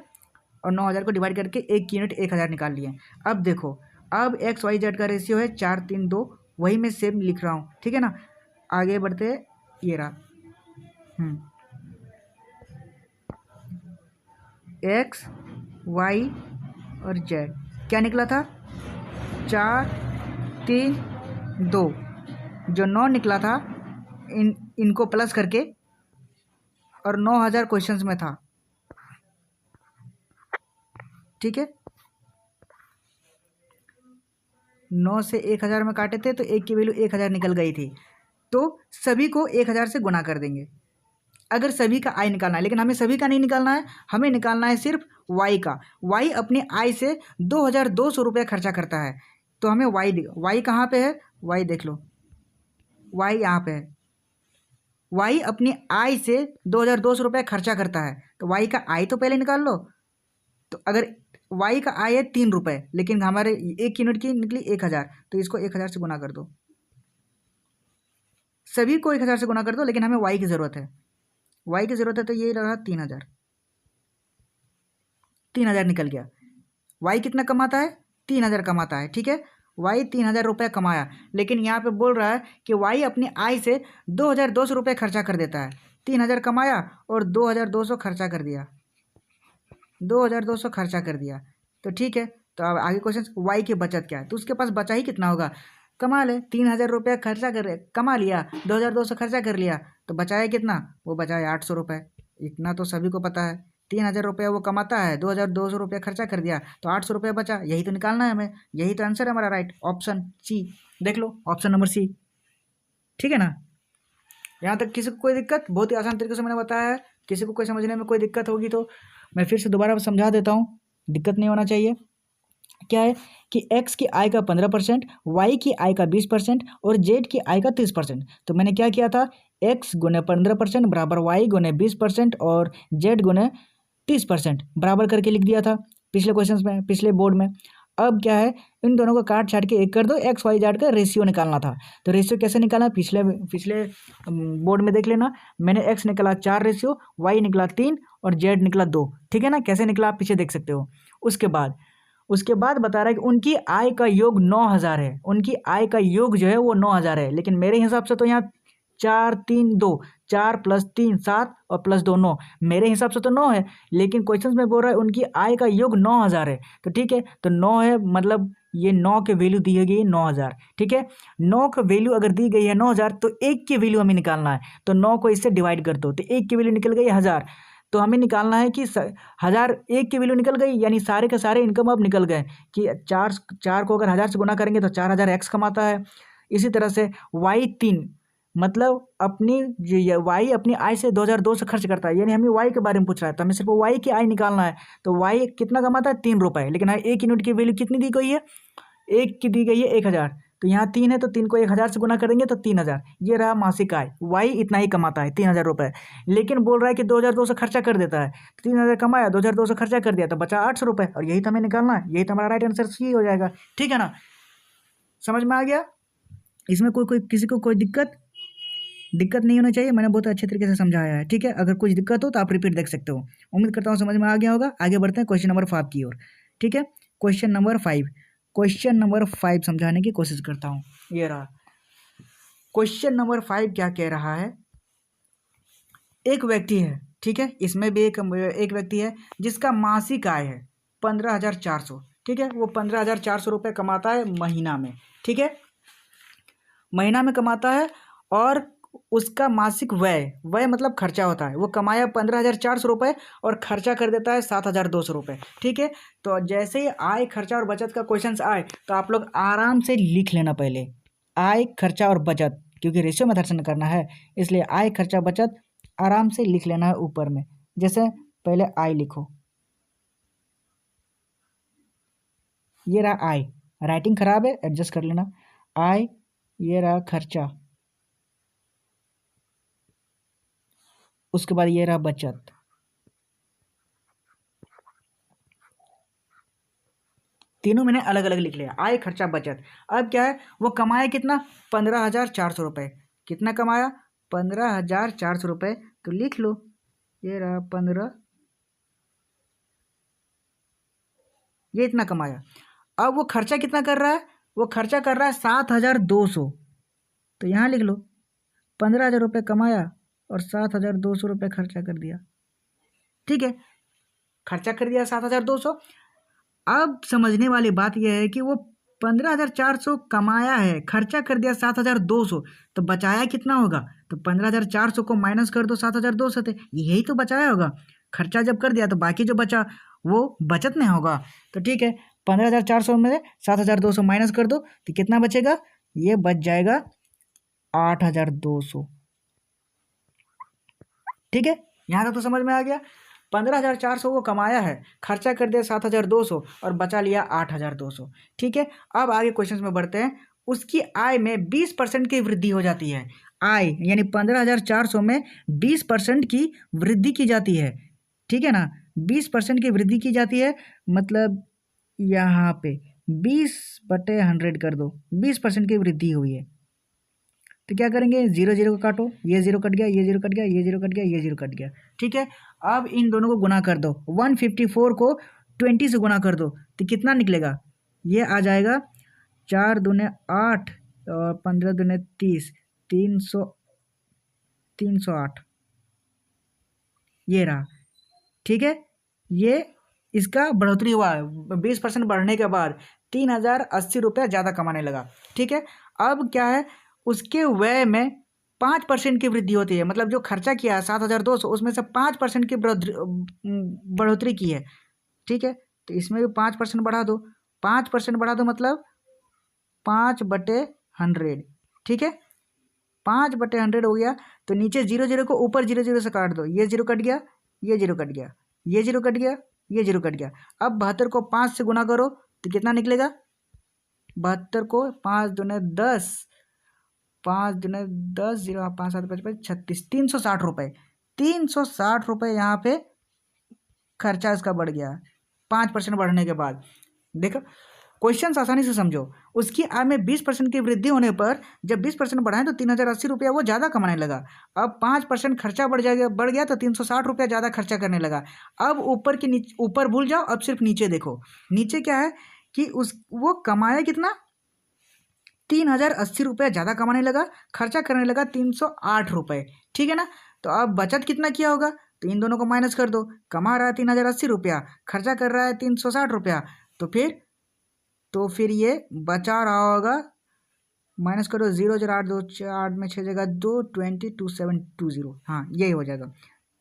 और 9000 को डिवाइड करके एक की यूनिट 1000 निकाल लिए। अब देखो, अब एक्स वाई जेड का रेशियो है 4 3 2, वही मैं सेम लिख रहा हूँ। ठीक है ना, आगे बढ़ते, ये रहा एक्स वाई और जेड क्या निकला था, 4 3 2, जो 9 निकला था इनको प्लस करके, और 9000 क्वेश्चंस में था। ठीक है, 9 से 1000 में काटे थे तो एक की वैल्यू 1000 निकल गई थी, तो सभी को 1000 से गुना कर देंगे अगर सभी का आय निकालना है। लेकिन हमें सभी का नहीं निकालना है, हमें निकालना है सिर्फ वाई का। वाई अपनी आय से 2200 रुपये खर्चा करता है, तो हमें वाई कहाँ पे है, वाई देख लो, वाई यहाँ पे है। वाई अपनी आय से 2200 रुपये खर्चा करता है, तो वाई का आय तो पहले निकाल लो। तो अगर वाई का आय है 3 रुपये, लेकिन हमारे एक यूनिट की निकली 1000, तो इसको 1000 से गुना कर दो, सभी को 1000 से गुना कर दो। लेकिन हमें वाई की ज़रूरत है, वाई की ज़रूरत है, तो ये रहा 3000, 3000 निकल गया। वाई कितना कमाता है, 3000 कमाता है। ठीक है, वाई 3000 रुपये कमाया, लेकिन यहाँ पे बोल रहा है कि वाई अपनी आय से 2200 रुपये खर्चा कर देता है। 3000 कमाया और 2200 खर्चा कर दिया, 2200 खर्चा कर दिया। तो ठीक है, तो अब आगे क्वेश्चन, वाई की बचत क्या है, तो उसके पास बचा ही कितना होगा, कमाल है, 3000 रुपये खर्चा कमा लिया, 2200 खर्चा कर लिया, तो बचाया कितना, वो बचाया 800 रुपये। इतना तो सभी को पता है, 3000 रुपये वो कमाता है, 2200 रुपये खर्चा कर दिया, तो 800 रुपये बचा, यही तो निकालना है हमें, यही तो आंसर है हमारा राइट, ऑप्शन सी। देख लो ऑप्शन नंबर सी। ठीक है ना, यहाँ तक किसी को कोई दिक्कत, बहुत ही आसान तरीके से मैंने बताया है। किसी को कोई समझने में कोई दिक्कत होगी तो मैं फिर से दोबारा समझा देता हूँ, दिक्कत नहीं होना चाहिए। क्या है कि x की आय का 15%, y की आय का 20% और z की आय का 30%। तो मैंने क्या किया था, x गुने 15% बराबर y गुने 20% और z गुने 30% बराबर करके लिख दिया था पिछले क्वेश्चन में, पिछले बोर्ड में। अब क्या है, इन दोनों को काट छाट के एक कर दो, एक्स वाई जेड का रेशियो निकालना था। तो रेशियो कैसे निकालना, पिछले बोर्ड में देख लेना, मैंने एक्स निकला 4 रेशियो, वाई निकला 3 और जेड निकला 2। ठीक है ना, कैसे निकला आप पीछे देख सकते हो। उसके बाद बता रहा है कि उनकी आय का योग 9000 है, उनकी आय का योग जो है वो 9000 है, लेकिन मेरे हिसाब से तो यहाँ 4 3 2, 4 + 3 7 और +2 9। मेरे हिसाब से तो 9 है, लेकिन क्वेश्चन में बोल रहा है उनकी आय का योग 9000 है। तो ठीक है, तो 9 है, मतलब ये 9 की वैल्यू दी गई है 9000। ठीक है, 9 की वैल्यू अगर दी गई है 9000, तो 1 की वैल्यू हमें निकालना है। तो 9 को इससे डिवाइड कर दो, तो 1 की वैल्यू निकल गई 1000। तो हमें निकालना है कि 1000, 1 की वैल्यू निकल गई, यानी सारे के सारे इनकम अब निकल गए कि 4 को अगर 1000 से गुना करेंगे तो 4000 एक्स कमाता है। इसी तरह से y3, मतलब अपनी वाई अपनी आय से 2002 से खर्च करता है, यानी हमें वाई के बारे में पूछ रहा है, तो हमें सिर्फ वाई की आय निकालना है। तो वाई कितना कमाता है? 3 रुपये, लेकिन हाँ, 1 यूनिट की वैल्यू कितनी दी गई है? 1 की दी गई है 1000। तो यहाँ 3 है, तो 3 को 1000 से गुना करेंगे तो 3000। ये रहा मासिक आय। वाई इतना ही कमाता है, 3000 रुपये, लेकिन बोल रहा है कि 2002 से खर्चा कर देता है। 3000 कमाया, 2002 से खर्चा कर दिया, तो बचा 800 रुपये, और यही तो हमें निकालना है। यही तो हमारा राइट आंसर सी हो जाएगा। ठीक है ना, समझ में आ गया? इसमें कोई किसी को कोई दिक्कत नहीं होना चाहिए। मैंने बहुत अच्छे तरीके से समझाया है। ठीक है, अगर कुछ दिक्कत हो तो आप रिपीट देख सकते हो। उम्मीद करता हूँ समझ में आ गया होगा। आगे बढ़ते हैं क्वेश्चन नंबर 5 की ओर। ठीक है, क्वेश्चन नंबर 5 समझाने की कोशिश करता हूँ। ये रहा क्वेश्चन नंबर 5। क्या कह रहा है? एक व्यक्ति है, ठीक है, इसमें भी एक व्यक्ति है जिसका मासिक आय है 15,400। ठीक है, वो 15,400 रुपये कमाता है महीना में। ठीक है, महीना में कमाता है, और उसका मासिक व्यय मतलब खर्चा होता है। वो कमाया 15,400 रुपये और खर्चा कर देता है 7,200 रुपये। ठीक है, तो जैसे ही आय, खर्चा और बचत का क्वेश्चन आए तो आप लोग आराम से लिख लेना पहले आय, खर्चा और बचत, क्योंकि रेशियो मेथड करना है, इसलिए आय, खर्चा, बचत आराम से लिख लेना है ऊपर में। जैसे पहले आय लिखो, ये रहा आय, राइटिंग खराब है एडजस्ट कर लेना। आय, ये रहा खर्चा, उसके बाद ये रहा बचत। तीनों मैंने अलग अलग लिख लिया, आय, खर्चा, बचत। अब क्या है, वो कमाया कितना? 15,400 रुपये। कितना कमाया? 15,400 रुपये। तो लिख लो, ये रहा 15, ये इतना कमाया। अब वो खर्चा कितना कर रहा है? वो खर्चा कर रहा है 7,200। तो यहाँ लिख लो 15,000 रुपये कमाया और 7,200 रुपये खर्चा कर दिया। ठीक है, खर्चा कर दिया 7,200। अब समझने वाली बात यह है कि वो 15,400 कमाया है, खर्चा कर दिया 7,200, तो बचाया कितना होगा? तो 15,400 को माइनस कर दो 7,200 से, यही तो बचाया होगा। खर्चा जब कर दिया तो बाकी जो बचा वो बचत में होगा। तो ठीक है, 15,400 में 7,200 माइनस कर दो तो कितना बचेगा? ये बच जाएगा 8,200। ठीक है, यहाँ तक तो समझ में आ गया। 15,400 वो कमाया है, खर्चा कर दिया 7,200 और बचा लिया 8,200। ठीक है, अब आगे क्वेश्चन में बढ़ते हैं। उसकी आय में 20% की वृद्धि हो जाती है। आय यानी 15,400 में 20% की वृद्धि की जाती है। ठीक है ना, 20% की वृद्धि की जाती है, मतलब यहाँ पे 20/100 कर दो, 20% की वृद्धि हुई है। तो क्या करेंगे? 0 0 को काटो, ये 0 कट गया, ये 0 कट गया, ये 0 कट गया, ये 0 कट गया। ठीक है, अब इन दोनों को गुना कर दो। 154 को 20 से गुना कर दो तो कितना निकलेगा? ये आ जाएगा 4 दूने 8 और 15 दूने 30, 308। ये रहा। ठीक है, ये इसका बढ़ोतरी हुआ है, 20% बढ़ने के बाद 3,080 रुपये ज़्यादा कमाने लगा। ठीक है, अब क्या है, उसके व्यय में 5% की वृद्धि होती है, मतलब जो खर्चा किया है 7,200, उसमें से 5% की बढ़ोतरी की है। ठीक है, तो इसमें भी 5% बढ़ा दो, 5% बढ़ा दो, मतलब 5/100। ठीक है, 5/100 हो गया। तो नीचे 0 0 को ऊपर 0 0 से काट दो, ये 0 कट गया, ये 0 कट गया, ये 0 कट गया, ये 0 कट गया। अब 72 को 5 से गुना करो तो कितना निकलेगा? 72 को 5 दूने 10, 5 दूने 10, 0 5 7 5 5 36, 360 रुपये। 360 रुपये यहाँ पे खर्चा इसका बढ़ गया 5% बढ़ने के बाद। देखो क्वेश्चन आसानी से समझो। उसकी आय में 20% की वृद्धि होने पर जब 20% बढ़ाएं तो 3,080 रुपया वो ज़्यादा कमाने लगा। अब 5% खर्चा बढ़ गया तो 360 रुपया ज़्यादा खर्चा करने लगा। अब ऊपर भूल जाओ, अब सिर्फ नीचे देखो। नीचे क्या है कि वो कमाया कितना? ₹3080 ज़्यादा कमाने लगा, खर्चा करने लगा ₹308। ठीक है ना। तो अब बचत कितना किया होगा, तो इन दोनों को माइनस कर दो। कमा रहा है ₹3080, खर्चा कर रहा है ₹360। तो फिर ये बचा रहा होगा, माइनस करो, 0 0 8 2 8 में 6 जगह 2 20 2720। हाँ यही हो जाएगा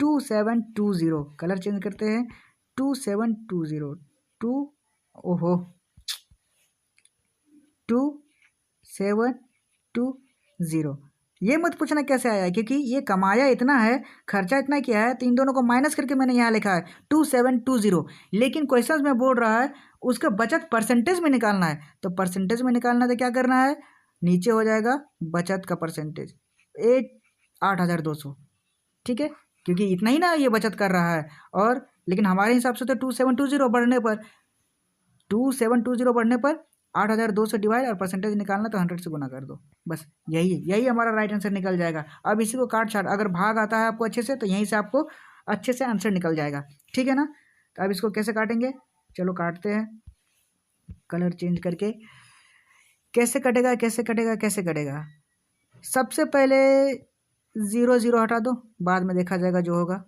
2720। कलर चेंज करते हैं, 2720 2 ओहो 2720। ये मत पूछना कैसे आया, क्योंकि ये कमाया इतना है, खर्चा इतना किया है, तो इन दोनों को माइनस करके मैंने यहाँ लिखा है 2720। लेकिन क्वेश्चंस में बोल रहा है उसका बचत परसेंटेज में निकालना है। तो परसेंटेज में निकालना है तो क्या करना है, नीचे हो जाएगा बचत का परसेंटेज 8200। ठीक है, क्योंकि इतना ही ना ये बचत कर रहा है। और लेकिन हमारे हिसाब से तो 2720 बढ़ने पर 8200 डिवाइड और परसेंटेज निकालना तो 100 से गुना कर दो। बस यही हमारा राइट आंसर निकल जाएगा। अब इसी को काट छाट, अगर भाग आता है आपको अच्छे से तो यहीं से आपको अच्छे से आंसर निकल जाएगा। ठीक है ना। तो अब इसको कैसे काटेंगे, चलो काटते हैं कलर चेंज करके। कैसे कटेगा। सबसे पहले 0 0 हटा दो, बाद में देखा जाएगा जो होगा।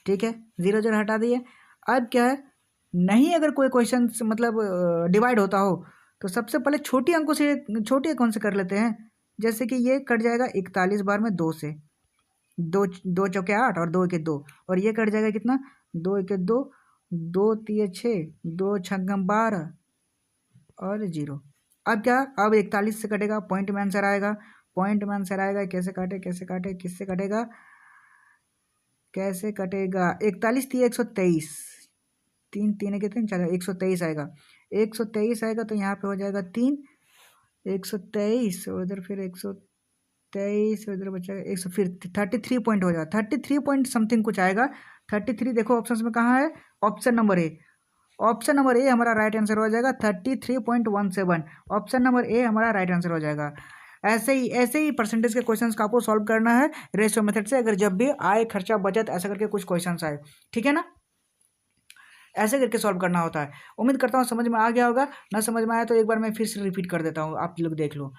ठीक है, 0 0 हटा दिए। अब क्या है, नहीं अगर कोई क्वेश्चन मतलब डिवाइड होता हो तो सबसे पहले छोटे अंकों से कर लेते हैं। जैसे कि ये कट जाएगा 41 बार में 2 से, 2 चौके 8 और 2 के 2, और ये कट जाएगा कितना, 2 के 2, 2 3 6, 2 छक्कम 12 और 0। अब क्या, अब 41 से कटेगा, पॉइंट में आंसर आएगा। कैसे काटे किससे कटेगा, 41 थी 123, 3 3 के 3 4 123 आएगा। 123 आएगा तो यहाँ पे हो जाएगा 3, 123 उधर, फिर 123 उधर बचेगा 100, फिर 33 पॉइंट हो जाएगा, 33 पॉइंट समथिंग कुछ आएगा। 33 देखो ऑप्शन में कहाँ है, ऑप्शन नंबर ए हमारा राइट आंसर हो जाएगा 33.17। ऑप्शन नंबर ए हमारा राइट आंसर हो जाएगा। ऐसे ही परसेंटेज के क्वेश्चंस का आपको सॉल्व करना है रेशियो मेथड से। अगर जब भी आय खर्चा बचत ऐसा करके कुछ क्वेश्चंस आए, ठीक है ना, ऐसे करके सॉल्व करना होता है। उम्मीद करता हूँ समझ में आ गया होगा। ना समझ में आया तो एक बार मैं फिर से रिपीट कर देता हूँ, आप लोग देख लो।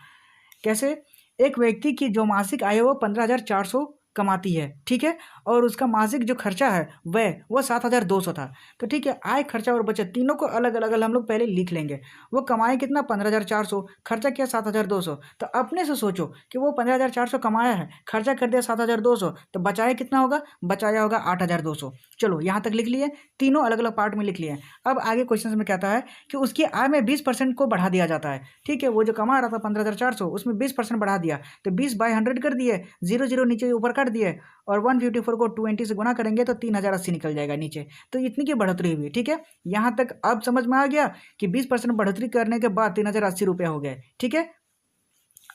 कैसे, एक व्यक्ति की जो मासिक आय है वो 15,400 कमाती है, ठीक है, और उसका मासिक जो खर्चा है वो 7,200 था। तो ठीक है, आय खर्चा और बचत तीनों को अलग अलग हम लोग पहले लिख लेंगे। वो कमाए कितना, 15,400, खर्चा किया 7,200। तो अपने से सोचो कि वो 15,400 कमाया है, खर्चा कर दिया 7,200, तो बचाया कितना होगा, बचाया होगा 8,200। चलो यहाँ तक लिख लिए, तीनों अलग अलग पार्ट में लिख लिए। अब आगे क्वेश्चन में कहता है कि उसकी आय में 20% को बढ़ा दिया जाता है। ठीक है, वो जो कमा रहा था 15,400, उसमें 20% बढ़ा दिया, तो 20/100 कर दिए, 0 0 नीचे ऊपर कर दिए, और 154 को 20 से गुना करेंगे तो 3080 निकल जाएगा नीचे। तो इतनी की बढ़ोतरी हुई। ठीक है, यहाँ तक अब समझ में आ गया कि 20% बढ़ोतरी करने के बाद 3080 हो गए। ठीक है,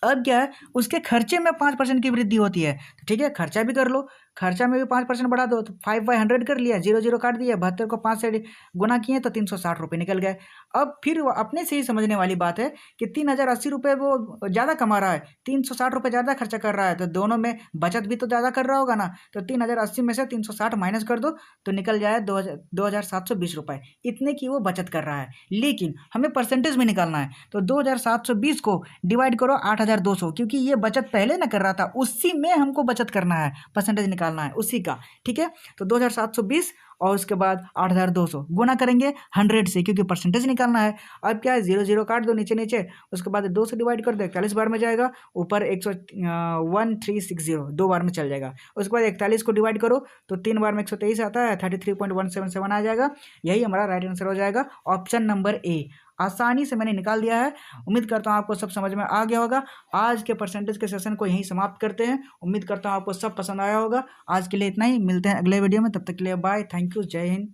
अब क्या है, उसके खर्चे में 5% की वृद्धि होती है। तो ठीक है, खर्चा भी कर लो, खर्चा में भी 5% बढ़ा दो, तो 5/100 कर लिया, 0 0 काट दिया, 72 को 5 से गुना किए तो 360 रुपये निकल गए। अब फिर वो अपने से ही समझने वाली बात है कि 3080 रुपये वो ज़्यादा कमा रहा है, 360 रुपये ज़्यादा खर्चा कर रहा है, तो दोनों में बचत भी तो ज़्यादा कर रहा होगा ना। तो 3080 में से 360 माइनस कर दो तो निकल जाए 2,720 रुपये। इतने की वो बचत कर रहा है। लेकिन हमें परसेंटेज में निकालना है, तो 2,720 को डिवाइड करो 8,200, क्योंकि ये बचत पहले ना कर रहा था, उसी में हमको बचत करना है, परसेंटेज निकालना है उसी का। ठीक है, तो 2,720 और उसके बाद 8,200 गुना करेंगे 100 से, क्योंकि परसेंटेज निकालना है। अब क्या है, 0 0 काट दो नीचे, उसके बाद 2 से डिवाइड कर दो, 41 बार में जाएगा, ऊपर 1360 2 बार में चल जाएगा। उसके बाद 41 को डिवाइड करो तो 3 बार में 123 आता है, 33.177 आ जाएगा। यही हमारा राइट आंसर हो जाएगा, ऑप्शन नंबर ए। आसानी से मैंने निकाल दिया है। उम्मीद करता हूँ आपको सब समझ में आ गया होगा। आज के परसेंटेज के सेशन को यहीं समाप्त करते हैं। उम्मीद करता हूँ आपको सब पसंद आया होगा। आज के लिए इतना ही, मिलते हैं अगले वीडियो में, तब तक के लिए बाय, थैंक यू, जय हिंद।